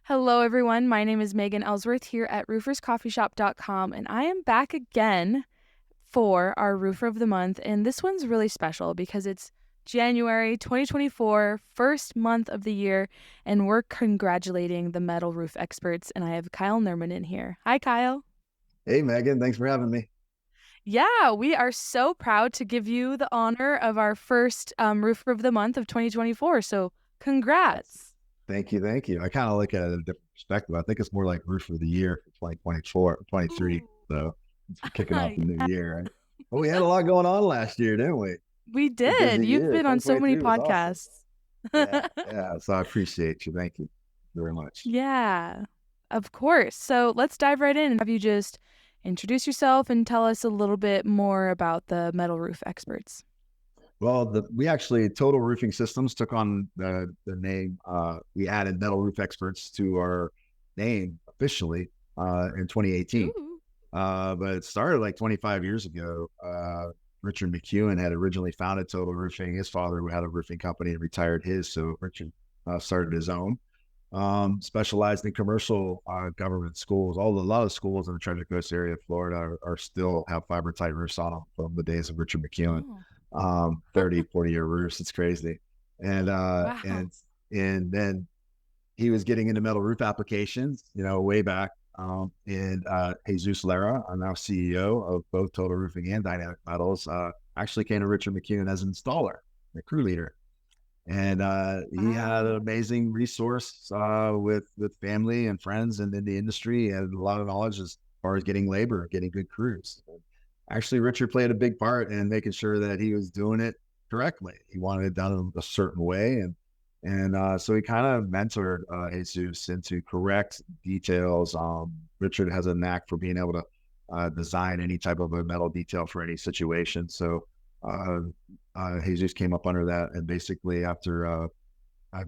Hello, everyone. My name is Megan Ellsworth here at RoofersCoffeeShop.com, and I am back again for our Roofer of the Month. And this one's really special because it's January 2024, first month of the year, and we're congratulating the metal roof experts. And I have Kyle Nerman in here. Hi, Kyle. Hey, Megan, thanks for having me. Yeah, we are so proud to give you the honor of our first Roofer of the Month of 2024. So, congrats. Thank you. Thank you. I kind of look at it in a different perspective. I think it's more like roof of the year for 2024, 23. Ooh. So it's kicking off the new Yeah, year, right? But we had a lot going on last year, didn't we? we A did. busy You've year. been on so many 2023 was awesome. podcasts. Yeah. Yeah. So I appreciate you. Thank you very much. Yeah, of course. So let's dive right in and have you just introduce yourself and tell us a little bit more about the metal roof experts. Well, we actually Total Roofing Systems took on the name. We added Metal Roof Experts to our name officially in 2018. Ooh. But it started like 25 years ago. Richard McEwen had originally founded Total Roofing. His father had a roofing company and retired his. So Richard started his own, specialized in commercial government schools. A lot of schools in the Treasure Coast area of Florida are still have fiber tight roofs on them from the days of Richard McEwen. Oh, 30, 40-year roofs. It's crazy. And, uh, wow. and, and then he was getting into metal roof applications, way back. Jesus Lara, I'm now CEO of both Total Roofing and Dynamic Metals, actually came to Richard McEwen as an installer, the crew leader. And he had an Wow. amazing resource with family and friends and in the industry, and a lot of knowledge as far as getting labor, getting good crews. Actually, Richard played a big part in making sure that he was doing it correctly. He wanted it done a certain way, and so he kind of mentored Jesus into correct details. Richard has a knack for being able to design any type of a metal detail for any situation. So uh, Jesus came up under that, and basically after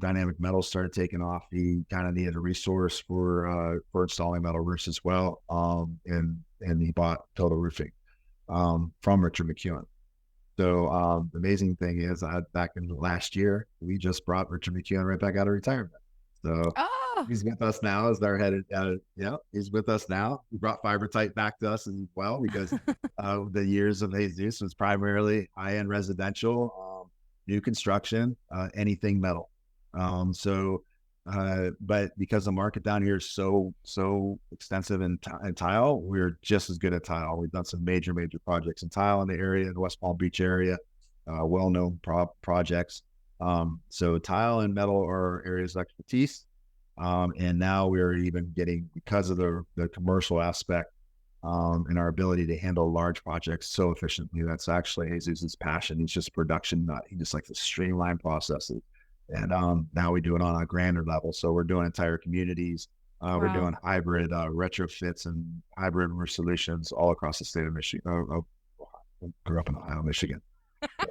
dynamic metals started taking off, he kind of needed a resource for installing metal roofs as well. And he bought Total Roofing from Richard McEwen. So the amazing thing is, back in last year, we just brought Richard McEwen right back out of retirement. So Oh, he's with us now as our head. He's with us now. We brought Fiber Tight back to us as well because the years of Jesus was primarily high-end residential, new construction, anything metal. But because the market down here is so extensive in tile, we're just as good at tile. We've done some major projects in tile in the area, in the West Palm Beach area, well-known projects. So tile and metal are areas of expertise. And now we're even getting, because of the commercial aspect, and our ability to handle large projects so efficiently. That's actually Jesus' passion. He's just a production nut. He just likes to streamline processes. And now we do it on a grander level. So we're doing entire communities. We're wow. doing hybrid retrofits and hybrid roof solutions all across the state of Michigan. I grew up in Ohio, Michigan,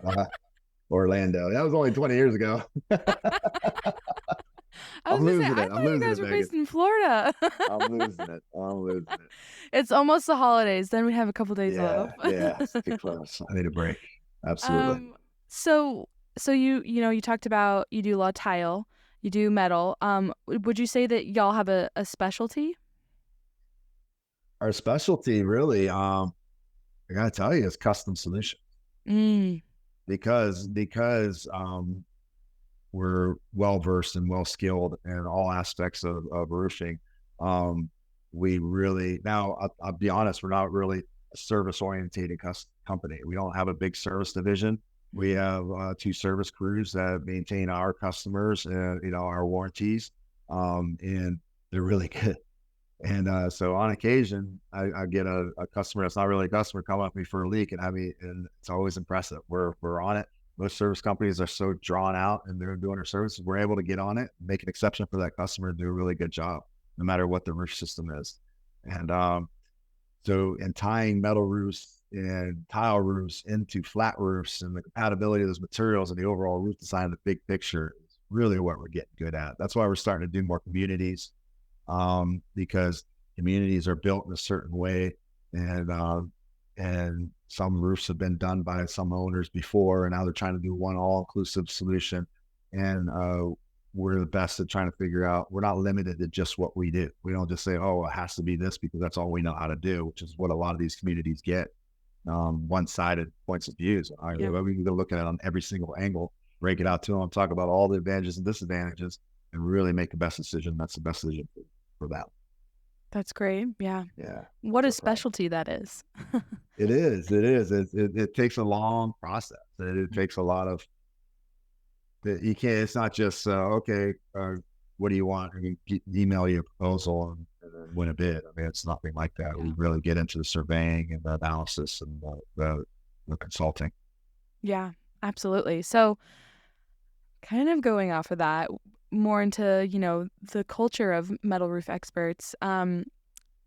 uh, Orlando. That was only 20 years ago. I was I'm gonna say, losing I it. I'm thought you losing guys it, were Megan. based in Florida. I'm losing it. I'm losing it. It's almost the holidays. Then we have a couple days off. Yeah. It's too close. I need a break. Absolutely. Um, so so you talked about you do a lot of tile, you do metal. Would you say that y'all have a specialty? Our specialty really, I gotta tell you, is custom solution Mm. because we're well versed and well skilled in all aspects of roofing. Um, we really now I'll be honest, we're not really a service oriented company. We don't have a big service division. We Mm. have two service crews that maintain our customers and our warranties, and they're really good. And so on occasion, I get a customer that's not really a customer come up to me for a leak, and it's always impressive. We're on it. Most service companies are so drawn out and they're doing their services. We're able to get on it, make an exception for that customer, and do a really good job, no matter what the roof system is. And so in tying metal roofs and tile roofs into flat roofs and the compatibility of those materials and the overall roof design, the big picture is really what we're getting good at. That's why we're starting to do more communities, because communities are built in a certain way, and some roofs have been done by some owners before, and now they're trying to do one all-inclusive solution. And we're the best at trying to figure out, we're not limited to just what we do. We don't just say, oh, it has to be this because that's all we know how to do, which is what a lot of these communities get. One-sided points of views. Yeah. We can look at it on every single angle, break it out to them, talk about all the advantages and disadvantages, and really make the best decision. That's the best decision for that. That's great. Yeah. Yeah. What a So proud. specialty that is. It is. It is. It takes a long process. It takes a lot of. You can't. It's not just okay. What do you want? I mean, email you a proposal and then win a bid. I mean, it's nothing like that. Yeah. We really get into the surveying and the analysis and the consulting. Yeah, absolutely. So, kind of going off of that, more into, the culture of metal roof experts.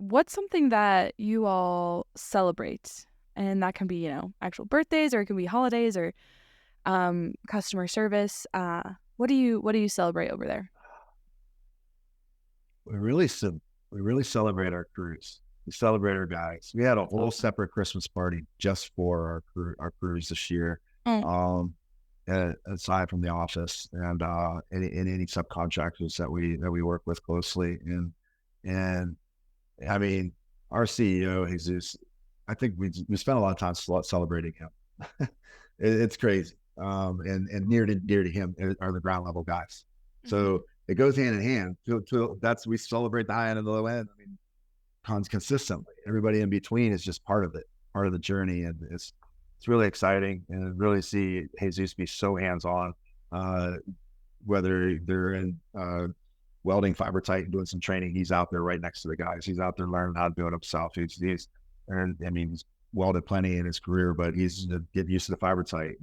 What's something that you all celebrate? And that can be, actual birthdays, or it can be holidays, or customer service. What do you celebrate over there? We really we really celebrate our crews. We celebrate our guys. We had a That's whole awesome. separate Christmas party just for our crews this year. Mm, Um, Aside from the office and any subcontractors that we work with closely, and I mean our CEO Jesus, I think we spent a lot of time celebrating him. It's crazy. And near to him are the ground level guys. mhm. So it goes hand in hand. That's we celebrate the high end and the low end. I mean, consistently. Everybody in between is just part of it, part of the journey, and it's really exciting and really see Jesus be so hands on. Uh, whether they're in welding fiber tight and doing some training, he's out there right next to the guys. He's out there learning how to do it himself. He's welded plenty in his career, but he's getting used to the fiber tight,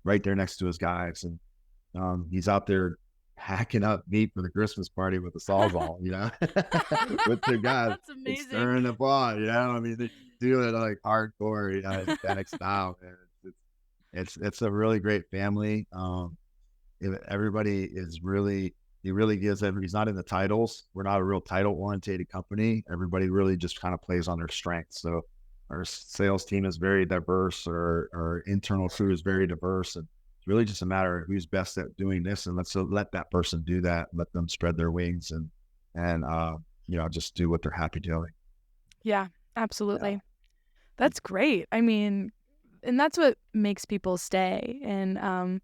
right there next to his guys, and he's out there hacking up meat for the Christmas party with the sawzall, with the guys. That's It's amazing. stirring the pot, I mean, they do it like hardcore, Hispanic style, man. It's a really great family. Everybody is really, he really gives he's not in the titles. We're not a real title oriented company. Everybody really just kind of plays on their strengths. So our sales team is very diverse. Our internal crew is very diverse, and it's really just a matter of who's best at doing this, and let's let that person do that. Let them spread their wings and just do what they're happy doing. Yeah, Yeah. absolutely. That's great. I mean, and that's what makes people stay, and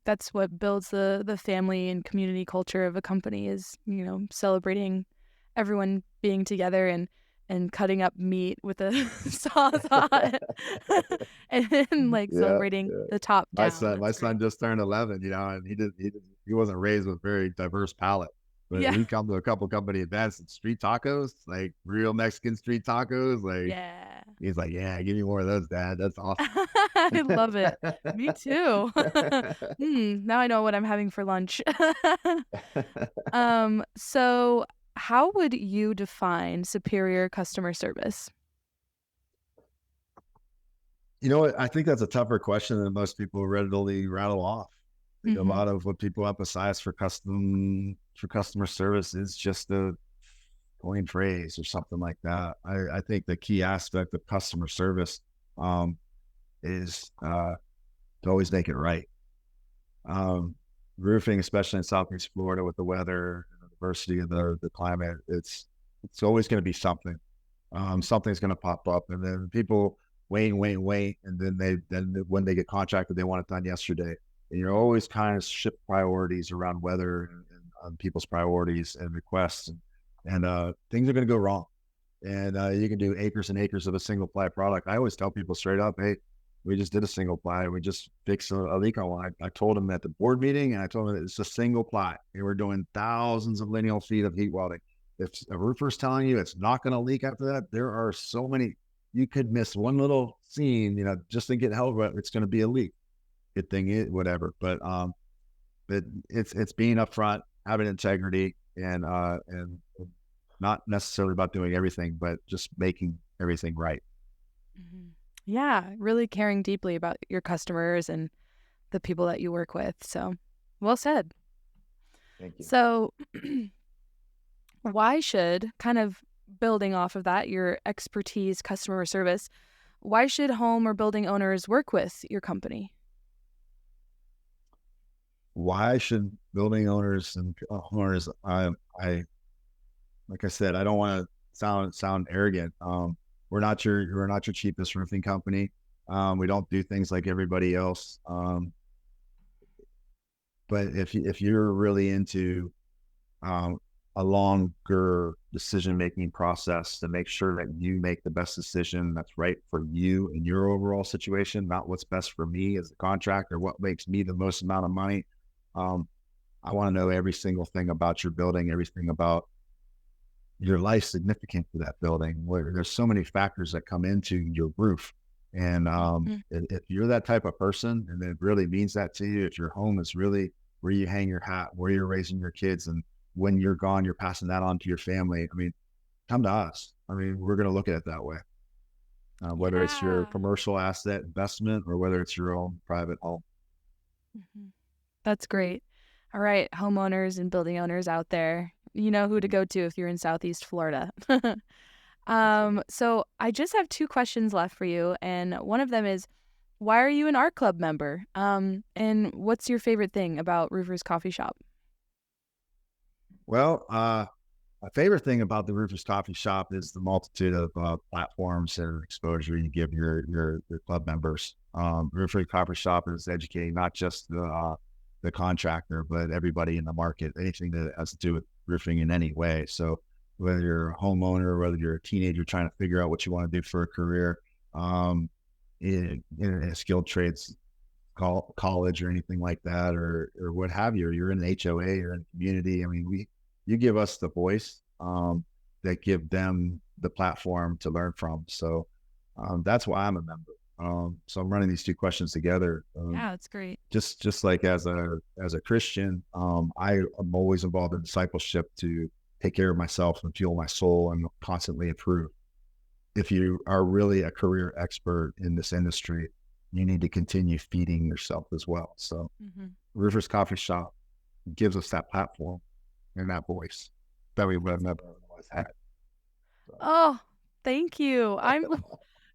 that's what builds the family and community culture of a company is, celebrating everyone being together and cutting up meat with a sawzall and then, like, Yeah. celebrating Yeah. the top My down. son, my That's son great. just turned 11, and he wasn't raised with very diverse palate, but Yeah. he come to a couple company events and street tacos, like real Mexican street tacos. Like Yeah. he's like, yeah, give me more of those, Dad. That's awesome. I love it. Me too. Now I know what I'm having for lunch. So how would you define superior customer service? You know what? I think that's a tougher question than most people readily rattle off. I think a Mhm. lot of what people emphasize for customer service is just a coin phrase or something like that. I think the key aspect of customer service um, is to always make it right. Um, Roofing, especially in Southeast Florida with the weather and the diversity of the climate, it's always going to be something. Something's going to pop up, and then people wait, and then when they get contracted, they want it done yesterday. And you're always kind of shift priorities around weather and people's priorities and requests, and things are going to go wrong. And you can do acres and acres of a single ply product. I always tell people straight up, hey, we just did a single ply. We just fixed a leak on one. I told them at the board meeting, and I told them it's a single ply. And we're doing thousands of lineal feet of heat welding. If a roofer's telling you it's not going to leak after that, there are so many. You could miss one little scene, just to get held. It's going to be a leak. Good thing it, whatever. But it's being upfront, having integrity, and not necessarily about doing everything, but just making everything right. Mhm. Yeah, really caring deeply about your customers and the people that you work with. So, well said. Thank you. So, why should, kind of building off of that, your expertise, customer service, why should home or building owners work with your company? why should building owners and homeowners, I, like I said, I don't want to sound arrogant. We're not your cheapest roofing company. We don't do things like everybody else. But if you're really into um, a longer decision making process to make sure that you make the best decision that's right for you in your overall situation, not what's best for me as a contractor, what makes me the most amount of money. Um, I want to know every single thing about your building, everything about your life significant to that building, where there's so many factors that come into your roof. And Mm. if you're that type of person and it really means that to you, if your home is really where you hang your hat, where you're raising your kids, and when you're gone, you're passing that on to your family. I mean, come to us. I mean, we're going to look at it that way, whether it's your Yeah. commercial asset investment or whether it's your own private home. Mhm. That's great. All right, homeowners and building owners out there, you know who to Mhm. go to if you're in Southeast Florida. That's right. So I just have two questions left for you, and one of them is, why are you an art club member? And what's your favorite thing about Roofer's Coffee Shop? Well, my favorite thing about the Roofers Coffee Shop is the multitude of platforms and exposure you give your club members. Roofers Coffee Shop is educating not just the contractor, but everybody in the market, anything that has to do with roofing in any way. So whether you're a homeowner, whether you're a teenager trying to figure out what you want to do for a career, um, in a skilled trades college or anything like that, or what have you, or you're in an HOA or in a community. I mean, you give us the voice that give them the platform to learn from. So that's why I'm a member. So I'm running these two questions together. Yeah, that's great. Just like as a Christian, I am always involved in discipleship to take care of myself and fuel my soul and constantly improve. If you are really a career expert in this industry, you need to continue feeding yourself as well. So Hmm. Rivers Coffee Shop gives us that platform and that voice that we would have never otherwise had. So, Oh, thank you. I'm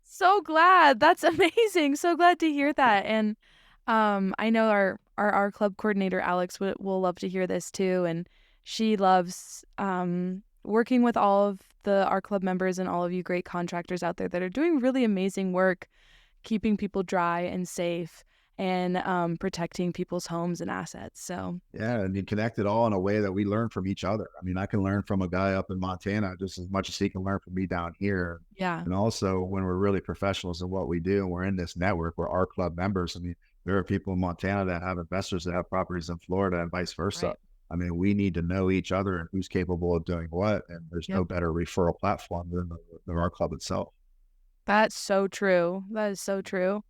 so glad. That's amazing. So glad to hear that. And I know our club coordinator Alex will love to hear this too. And she loves working with all of our club members and all of you great contractors out there that are doing really amazing work, keeping people dry and safe, and protecting people's homes and assets. So yeah, and you connect it all in a way that we learn from each other. I mean, I can learn from a guy up in Montana just as much as he can learn from me down here. yeah, And also, when we're really professionals in what we do, and we're in this network, we're our club members. I mean, there are people in Montana that have investors that have properties in Florida, and vice versa. right. I mean, we need to know each other and who's capable of doing what. And there's Yep. no better referral platform than our club itself. That's so true. That is so true.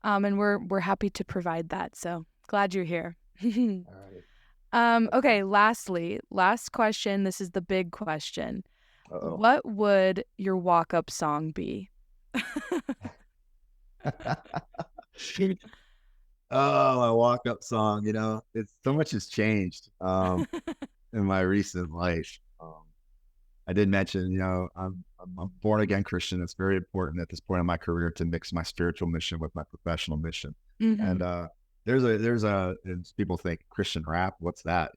And we're happy to provide that. So glad you're here. All right. Okay, Likewise. lastly, last question. This is the big question. Uh-oh. What would your walk-up song be? Oh, my walk up song, it's so much has changed in my recent life. I did mention, I'm a born again Christian. It's very important at this point in my career to mix my spiritual mission with my professional mission. And Hmm. and people think Christian rap, what's that?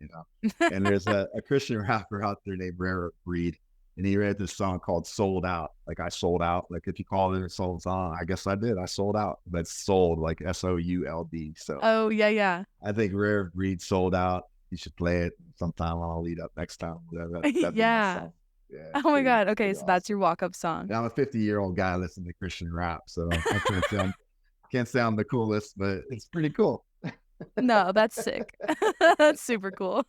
And there's a Christian rapper out there named Rare Breed, and he wrote this song called "Sold Out." Like I sold out. Like if you call it a soul song, I guess I did. I sold out, but sold like SOULD. So Oh, yeah, yeah. I think Rare Breed sold out. You should play it sometime. I'll lead up next time. That'd be my Yeah. song. Yeah, Oh my God. Okay, pretty so that's awesome. your walk-up song. And I'm a 50-year-old guy listening to Christian rap, so I can't sound the coolest, but it's pretty cool. No, that's sick. That's super cool.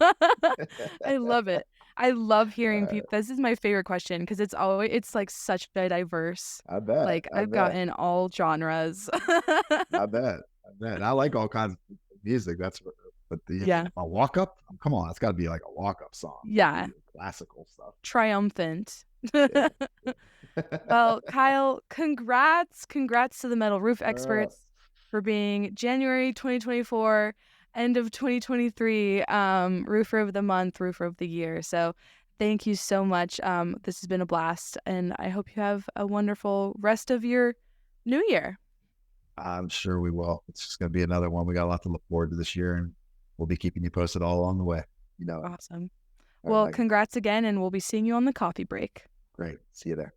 I love it. I love hearing uh, people. This is my favorite question because it's like such a diverse. I bet. Like I I've bet. gotten all genres. I bet. I bet. I like all kinds of music. But Yeah. a walk up, come on, it's got to be like a walk up song, like Yeah. classical stuff. Triumphant. Yeah. Well, Kyle, congrats. Congrats to the Metal Roof uh, Experts for being January 2024, end of 2023, Roofer of the Month, Roofer of the Year. So thank you so much. This has been a blast, and I hope you have a wonderful rest of your new year. I'm sure we will. It's just going to be another one. We got a lot to look forward to this year, and we'll be keeping you posted all along the way. You know it. Awesome. All right, Well, Megan. congrats again, and we'll be seeing you on the coffee break. Great. See you there.